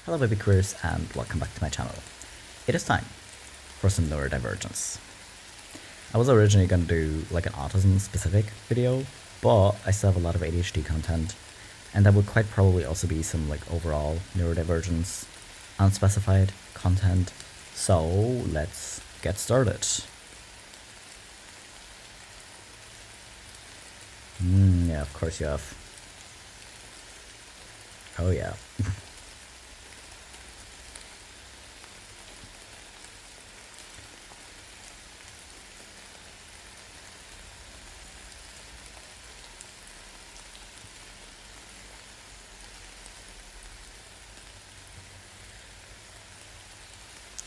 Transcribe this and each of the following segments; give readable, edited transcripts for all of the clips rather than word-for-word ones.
Hello BabyQueers and welcome back to my channel. It is time for some neurodivergence. I was originally going to do like an autism specific video, but I still have a lot of ADHD content, and there would quite probably also be some like overall neurodivergence, unspecified content, so let's get started. Yeah, of course you have. Oh yeah.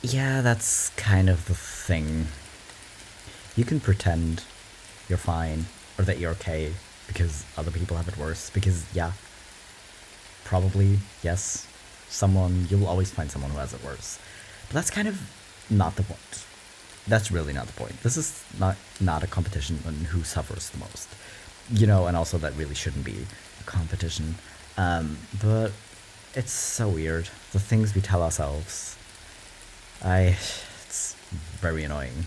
Yeah, that's kind of the thing. You can pretend you're fine or that you're okay because other people have it worse. Because, yeah, probably, yes, you'll always find someone who has it worse. But that's kind of not the point. That's really not the point. This is not a competition on who suffers the most. You know, and also that really shouldn't be a competition. But it's so weird. The things we tell ourselves. It's very annoying.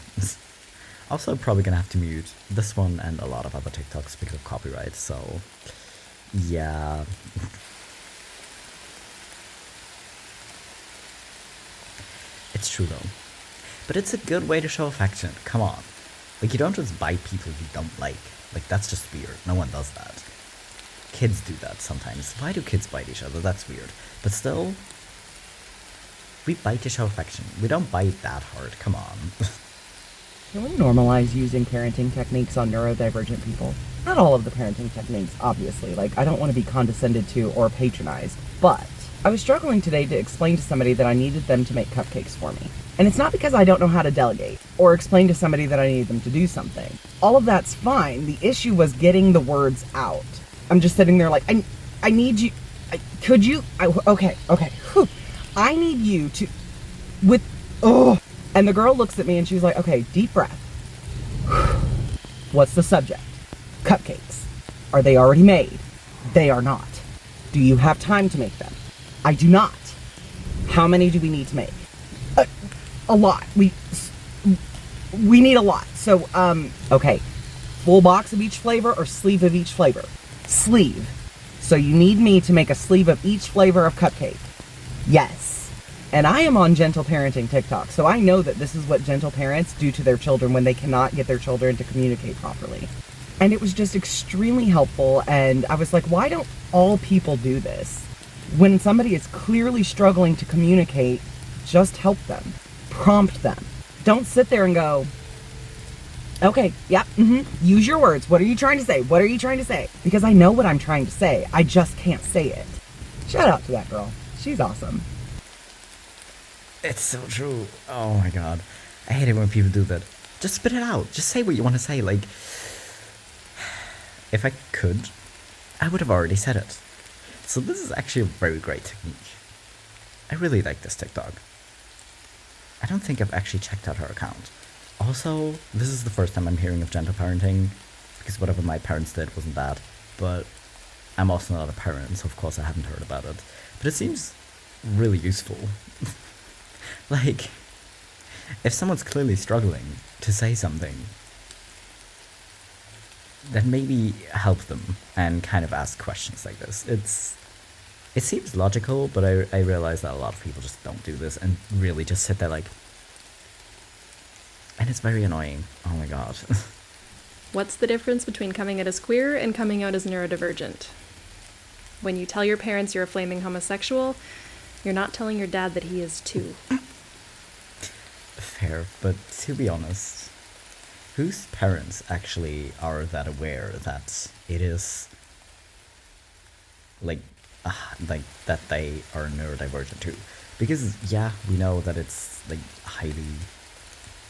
Also, probably gonna have to mute this one and a lot of other TikToks because of copyright, so yeah. It's true though. But it's a good way to show affection, come on. Like, you don't just bite people you don't like. Like, that's just weird. No one does that. Kids do that sometimes. Why do kids bite each other? That's weird. But still, we bite to show affection. We don't bite that hard. Come on. Can we normalize using parenting techniques on neurodivergent people? Not all of the parenting techniques, obviously. Like, I don't want to be condescended to or patronized. But I was struggling today to explain to somebody that I needed them to make cupcakes for me. And it's not because I don't know how to delegate or explain to somebody that I need them to do something. All of that's fine. The issue was getting the words out. I'm just sitting there like, I need you. Could you? Okay. Whew. I need you to, and the girl looks at me and she's like, okay, deep breath. What's the subject? Cupcakes. Are they already made? They are not. Do you have time to make them? I do not. How many do we need to make? A lot. We need a lot. So, okay. Full box of each flavor or sleeve of each flavor? Sleeve. So you need me to make a sleeve of each flavor of cupcake. Yes. And I am on gentle parenting TikTok, so I know that this is what gentle parents do to their children when they cannot get their children to communicate properly. And it was just extremely helpful, and I was like, why don't all people do this? When somebody is clearly struggling to communicate, just help them. Prompt them. Don't sit there and go, okay, yeah, use your words. What are you trying to say? What are you trying to say? Because I know what I'm trying to say. I just can't say it. Shout out to that girl. She's awesome. It's so true. Oh my god. I hate it when people do that. Just spit it out. Just say what you want to say. Like, if I could, I would have already said it. So this is actually a very great technique. I really like this TikTok. I don't think I've actually checked out her account. Also, this is the first time I'm hearing of gentle parenting, because whatever my parents did wasn't bad, but I'm also not a parent, so of course I haven't heard about it. But it seems really useful. Like, if someone's clearly struggling to say something, then maybe help them and kind of ask questions like this. It seems logical, but I realize that a lot of people just don't do this and really just sit there like, and it's very annoying. Oh my god. What's the difference between coming out as queer and coming out as neurodivergent? When you tell your parents you're a flaming homosexual, you're not telling your dad that he is too. Fair, but to be honest, whose parents actually are that aware that it is like that they are neurodivergent too? Because yeah, we know that it's like highly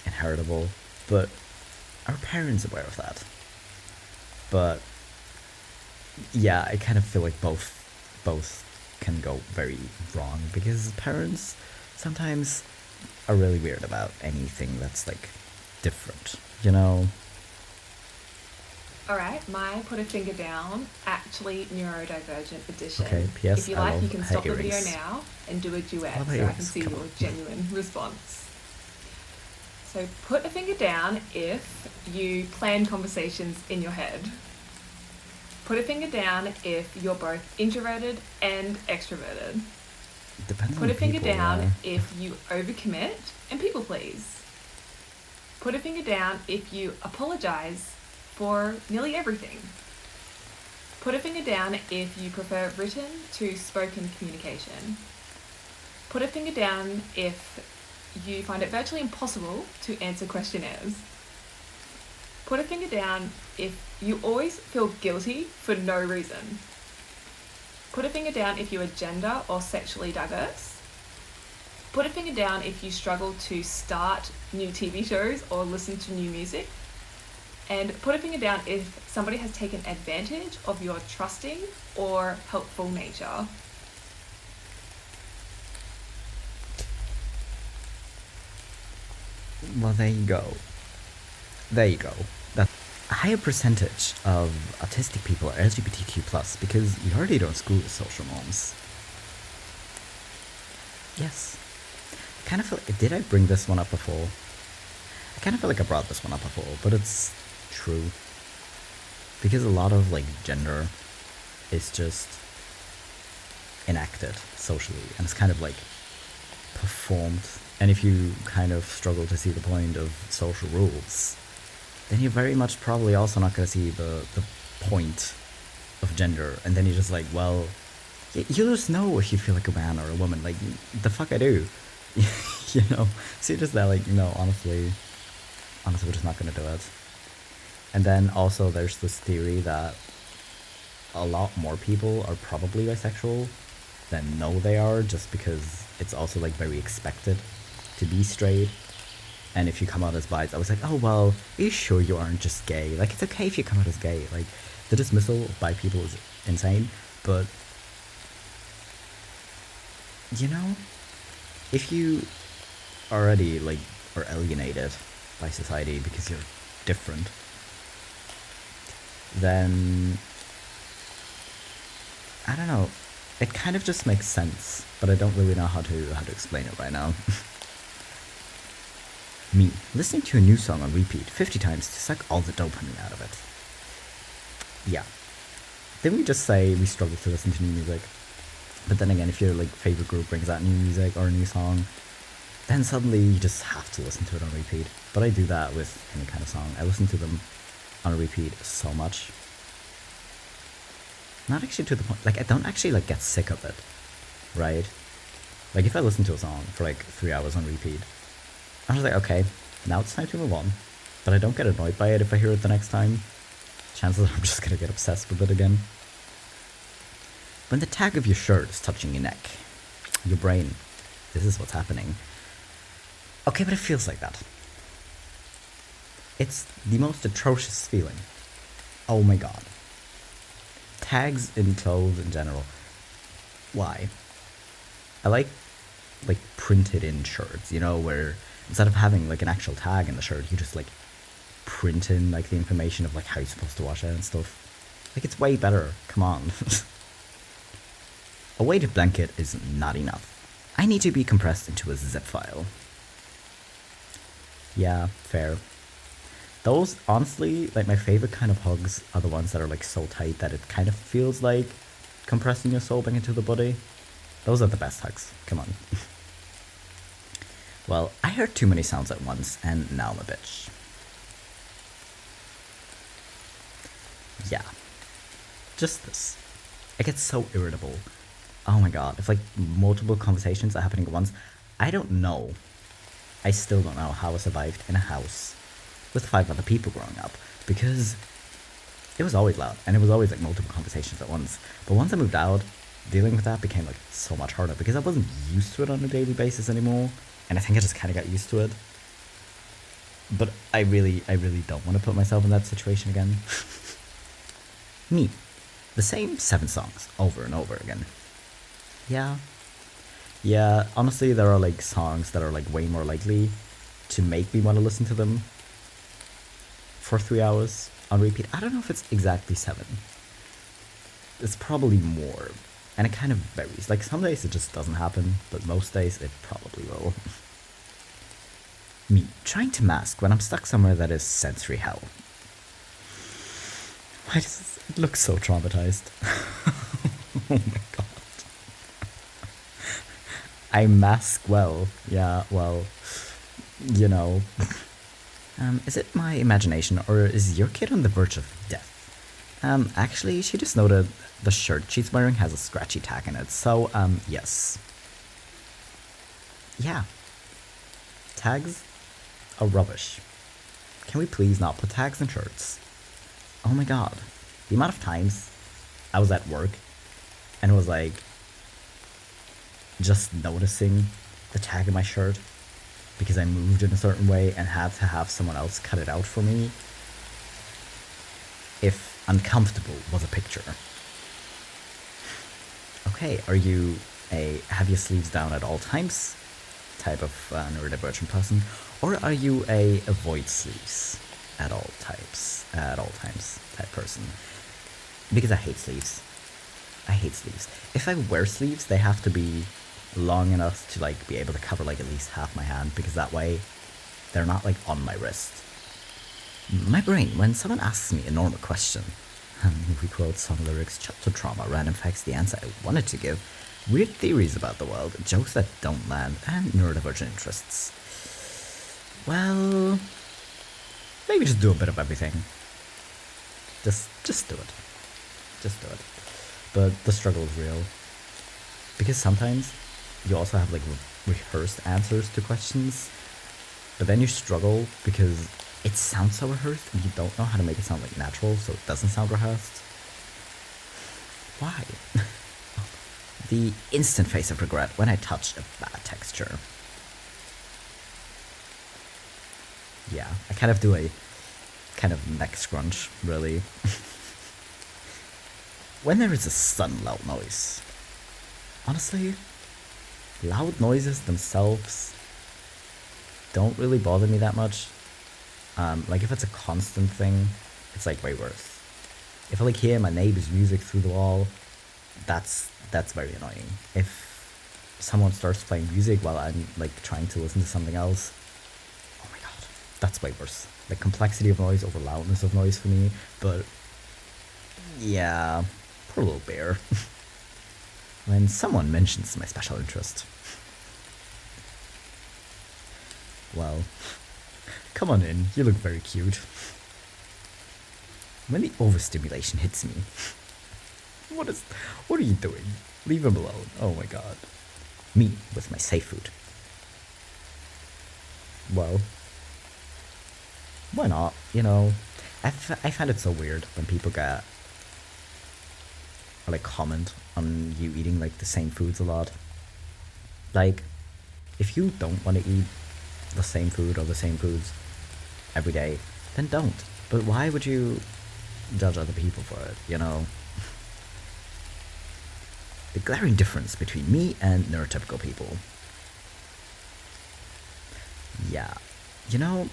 inheritable, but are parents aware of that? But yeah, I kind of feel like both can go very wrong, because parents sometimes are really weird about anything that's like different, you know? All right, my put a finger down, actually neurodivergent edition. Okay, P.S. If you I like, love you can stop the earrings. video now and do a duet I love so I can earrings, see come your on. genuine response. So put a finger down if you plan conversations in your head. Put a finger down if you're both introverted and extroverted. Depends Put on a finger people, down yeah. if you overcommit and people please. Put a finger down if you apologize for nearly everything. Put a finger down if you prefer written to spoken communication. Put a finger down if you find it virtually impossible to answer questionnaires. Put a finger down if you always feel guilty for no reason. Put a finger down if you are gender or sexually diverse. Put a finger down if you struggle to start new TV shows or listen to new music. And put a finger down if somebody has taken advantage of your trusting or helpful nature. Well, there you go. There you go. That a higher percentage of autistic people are LGBTQ+, because you already don't school with social norms. Yes. I kind of feel like, did I bring this one up before? I kind of feel like I brought this one up before, but it's true. Because a lot of, like, gender is just enacted socially, and it's kind of, like, performed. And if you kind of struggle to see the point of social rules, then you're very much probably also not going to see the point of gender. And then you're just like, well, you just know if you feel like a man or a woman. Like, the fuck I do. You know? So you're just there like, no, honestly, we're just not going to do it. And then also there's this theory that a lot more people are probably bisexual than know they are, just because it's also like very expected to be straight. And if you come out as bi, I was like, oh well, are you sure you aren't just gay? Like, it's okay if you come out as gay. Like, the dismissal of bi people is insane, but you know, if you already like are alienated by society because you're different, then I don't know, it kind of just makes sense, but I don't really know how to explain it right now. Me, listening to a new song on repeat 50 times to suck all the dopamine out of it. Yeah. Didn't we just say we struggle to listen to new music? But then again, if your like favorite group brings out new music or a new song, then suddenly you just have to listen to it on repeat. But I do that with any kind of song. I listen to them on repeat so much. Not actually to the point, like I don't actually like get sick of it, right? Like if I listen to a song for like 3 hours on repeat, I'm just like, okay, now it's time to move on. But I don't get annoyed by it if I hear it the next time. Chances are I'm just gonna get obsessed with it again. When the tag of your shirt is touching your neck, your brain, this is what's happening. Okay, but it feels like that. It's the most atrocious feeling. Oh my god. Tags in clothes in general. Why? I like printed in shirts, you know, where instead of having like an actual tag in the shirt, you just like print in like the information of like how you're supposed to wash it and stuff. Like, it's way better. Come on. A weighted blanket is not enough. I need to be compressed into a zip file. Yeah, fair. Those, honestly, like my favorite kind of hugs are the ones that are like so tight that it kind of feels like compressing your soul back into the body. Those are the best hugs. Come on. Well, I heard too many sounds at once, and now I'm a bitch. Yeah. Just this. I get so irritable. Oh my god, if like multiple conversations are happening at once, I don't know. I still don't know how I survived in a house with 5 other people growing up, because it was always loud, and it was always like multiple conversations at once. But once I moved out, dealing with that became like so much harder, because I wasn't used to it on a daily basis anymore, and I think I just kind of got used to it. But I really don't want to put myself in that situation again. Me. The same 7 songs over and over again. Yeah, honestly, there are like songs that are like way more likely to make me want to listen to them for 3 hours on repeat. I don't know if it's exactly 7. It's probably more. And it kind of varies. Like, some days it just doesn't happen, but most days it probably will. Me trying to mask when I'm stuck somewhere that is sensory hell. Why does it look so traumatized? Oh my god. I mask well. Yeah, well, you know. Is it my imagination, or is your kid on the verge of death? Actually, she just noted the shirt she's wearing has a scratchy tag in it, so, yes. Yeah. Tags are rubbish. Can we please not put tags in shirts? Oh my god. The amount of times I was at work and it was like just noticing the tag in my shirt because I moved in a certain way and had to have someone else cut it out for me. If uncomfortable was a picture. Okay, are you a have your sleeves down at all times type of neurodivergent person, or are you a avoid sleeves at all times type person? Because I hate sleeves. I hate sleeves. If I wear sleeves, they have to be long enough to like be able to cover like at least half my hand, because that way they're not like on my wrist. My brain, when someone asks me a normal question, we quote song lyrics, childhood trauma, random facts, the answer I wanted to give, weird theories about the world, jokes that don't land, and neurodivergent interests. Well, maybe just do a bit of everything. Just do it. Just do it. But the struggle is real. Because sometimes you also have like rehearsed answers to questions, but then you struggle because it sounds so rehearsed and you don't know how to make it sound like natural so it doesn't sound rehearsed. Why? The instant face of regret when I touch a bad texture. Yeah, I kind of do a kind of neck scrunch, really. When there is a sudden loud noise. Honestly, loud noises themselves don't really bother me that much. Like if it's a constant thing, it's like way worse. If I like hear my neighbor's music through the wall, that's very annoying. If someone starts playing music while I'm like trying to listen to something else, oh my god, that's way worse. Like complexity of noise over loudness of noise for me, but yeah, poor little bear. When someone mentions my special interest. Well, come on in, you look very cute. When the overstimulation hits me, what are you doing? Leave him alone. Oh my god. Me with my safe food. Well, why not? You know, I find it so weird when people get or like comment on you eating like the same foods a lot. Like, if you don't want to eat the same food or the same foods every day, then don't. But why would you judge other people for it, you know? The glaring difference between me and neurotypical people. Yeah, you know,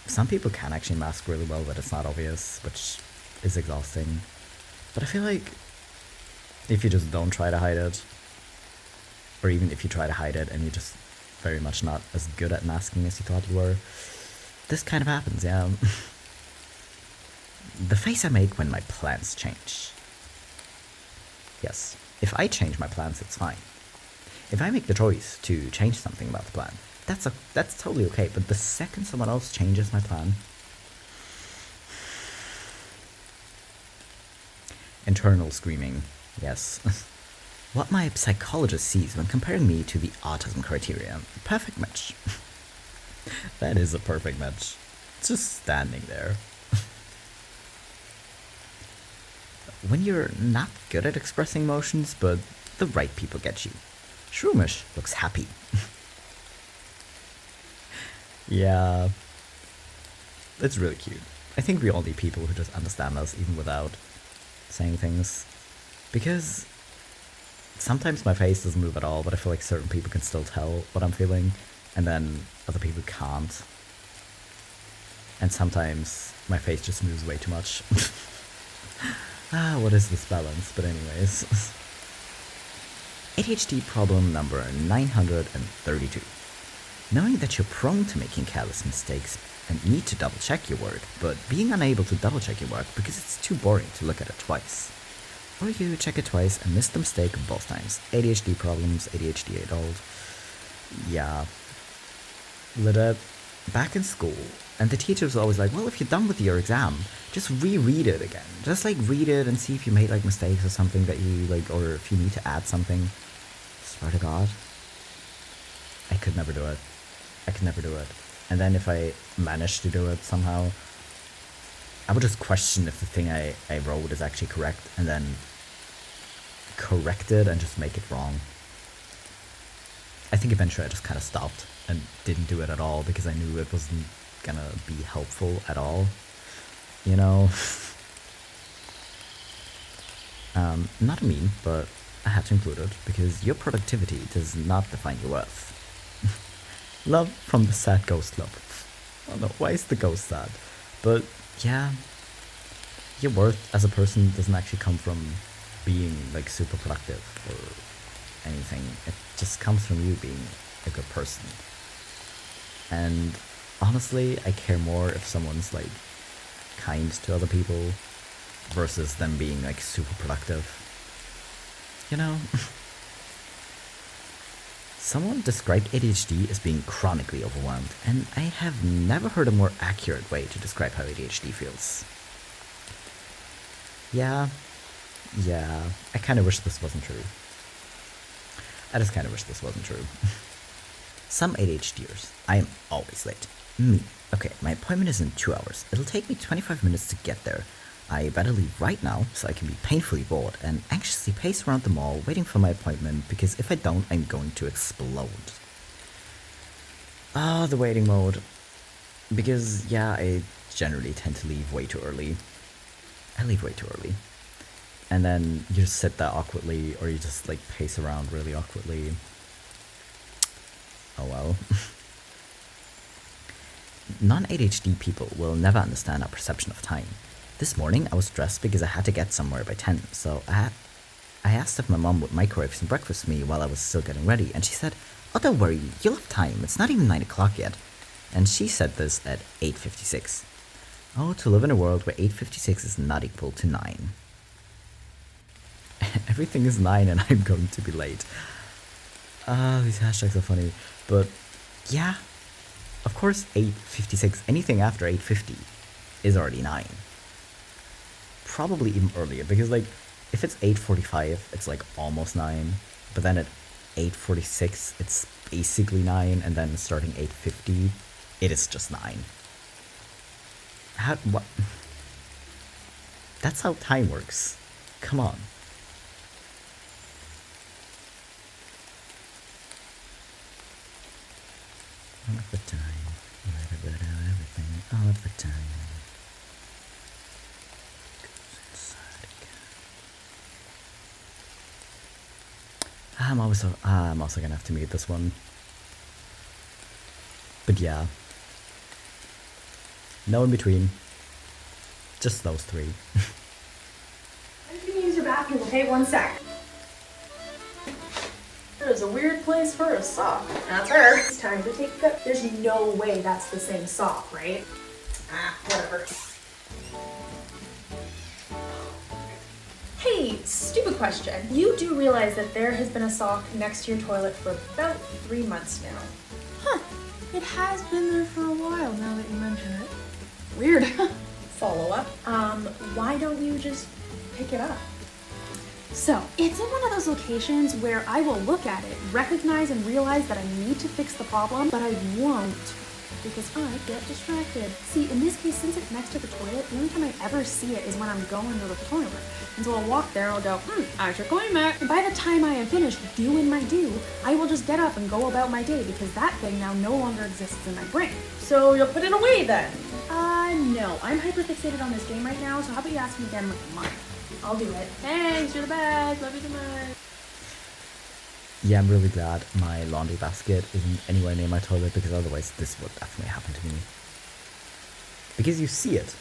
some people can actually mask really well that it's not obvious, which is exhausting. But I feel like if you just don't try to hide it, or even if you try to hide it and you're just very much not as good at masking as you thought you were, this kind of happens, yeah. The face I make when my plans change. Yes, if I change my plans, it's fine. If I make the choice to change something about the plan, that's totally okay, but the second someone else changes my plan... Internal screaming, yes. What my psychologist sees when comparing me to the autism criteria. Perfect match. That is a perfect match. It's just standing there. When you're not good at expressing emotions, but the right people get you. Shroomish looks happy. Yeah. It's really cute. I think we all need people who just understand us even without saying things. Because sometimes my face doesn't move at all, but I feel like certain people can still tell what I'm feeling, and then other people can't. And sometimes my face just moves way too much. What is this balance? But anyways. ADHD problem number 932. Knowing that you're prone to making careless mistakes and need to double check your work, but being unable to double check your work because it's too boring to look at it twice. Or you check it twice and miss the mistake both times. ADHD problems, ADHD adult. Yeah. Lit back in school, and the teacher was always like, well, if you're done with your exam, just reread it again. Just like read it and see if you made like mistakes or something that you like, or if you need to add something. Swear to God. I could never do it. I could never do it. And then if I managed to do it somehow, I would just question if the thing I wrote is actually correct, and then correct it and just make it wrong. I think eventually I just kind of stopped and didn't do it at all because I knew it wasn't gonna be helpful at all. You know? Not a meme, but I had to include it because your productivity does not define your worth. Love from the sad ghost club. Oh no, why is the ghost sad? But yeah, your worth as a person doesn't actually come from being like super productive or anything. It just comes from you being a good person. And honestly, I care more if someone's like kind to other people versus them being like super productive. You know? Someone described ADHD as being chronically overwhelmed, and I have never heard a more accurate way to describe how ADHD feels. Yeah, I kind of wish this wasn't true. I just kind of wish this wasn't true. Some ADHDers, I am always late. Me. Okay, my appointment is in 2 hours. It'll take me 25 minutes to get there. I better leave right now so I can be painfully bored and anxiously pace around the mall waiting for my appointment because if I don't, I'm going to explode. The waiting mode. Because, yeah, I generally tend to leave way too early. I leave way too early. And then you just sit there awkwardly, or you just, like, pace around really awkwardly. Oh well. Non-ADHD people will never understand our perception of time. This morning, I was stressed because I had to get somewhere by 10, so I asked if my mom would microwave some breakfast for me while I was still getting ready, and she said, oh, don't worry, you'll have time, it's not even 9 o'clock yet. And she said this at 8:56. Oh, to live in a world where 8:56 is not equal to 9. Everything is 9 and I'm going to be late. These hashtags are funny, but yeah, of course 8:56, anything after 8:50 is already 9. Probably even earlier, because like if it's 8:45 it's like almost 9, but then at 8:46 it's basically 9, and then starting 8:50 it is just 9. What? That's how time works. Come on. All of the time, a little bit of everything, all of the time. I'm also gonna have to mute this one. But yeah. No in between. Just those three. I'm gonna use your bathroom, okay? 1 sec. There's a weird place for a sock. That's her. It's time to take the... There's no way that's the same sock, right? Whatever. Hey, stupid question. You do realize that there has been a sock next to your toilet for about 3 months now. Huh. It has been there for a while now that you mention it. Weird. Follow-up. Why don't you just pick it up? So, it's in one of those locations where I will look at it, recognize and realize that I need to fix the problem, but I won't because I get distracted. See, in this case, since it's next to the toilet, the only time I ever see it is when I'm going to the toilet. And so I'll walk there, I'll go, I should clean that. And by the time I am finished doing my do, I will just get up and go about my day because that thing now no longer exists in my brain. So you'll put it away then? No. I'm hyper-fixated on this game right now, so how about you ask me again like a month? I'll do it. Thanks, you're the best. Love you so much. Yeah, I'm really glad my laundry basket isn't anywhere near my toilet, because otherwise this would definitely happen to me. because you see it.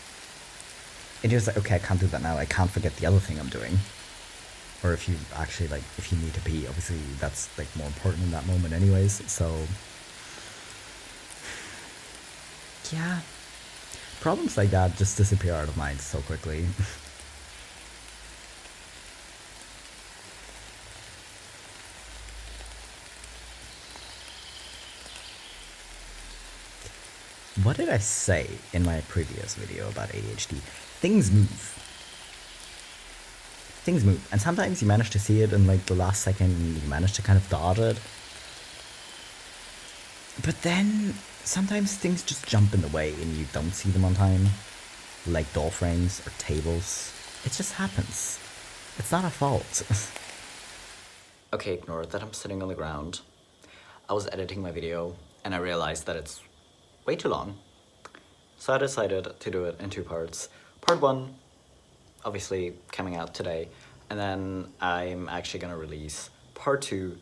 And you're just like, okay, I can't do that now. I can't forget the other thing I'm doing. Or if you actually, like, if you need to pee, obviously that's, like, more important in that moment anyways. So, yeah. Problems like that just disappear out of mind so quickly. What did I say in my previous video about ADHD? Things move. Things move. And sometimes you manage to see it in like the last second and you manage to kind of dodge it. But then sometimes things just jump in the way and you don't see them on time. Like door frames or tables. It just happens. It's not a fault. Okay, ignore that I'm sitting on the ground. I was editing my video and I realized that it's way too long. So I decided to do it in 2 parts. Part 1, obviously coming out today, and then I'm actually gonna release part 2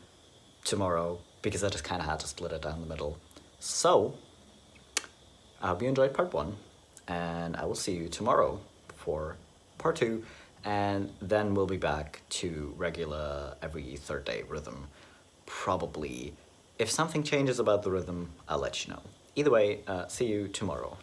tomorrow because I just kind of had to split it down the middle. So, I hope you enjoyed part 1, and I will see you tomorrow for part 2, and then we'll be back to regular every 3rd day rhythm. Probably. If something changes about the rhythm, I'll let you know. Either way, see you tomorrow.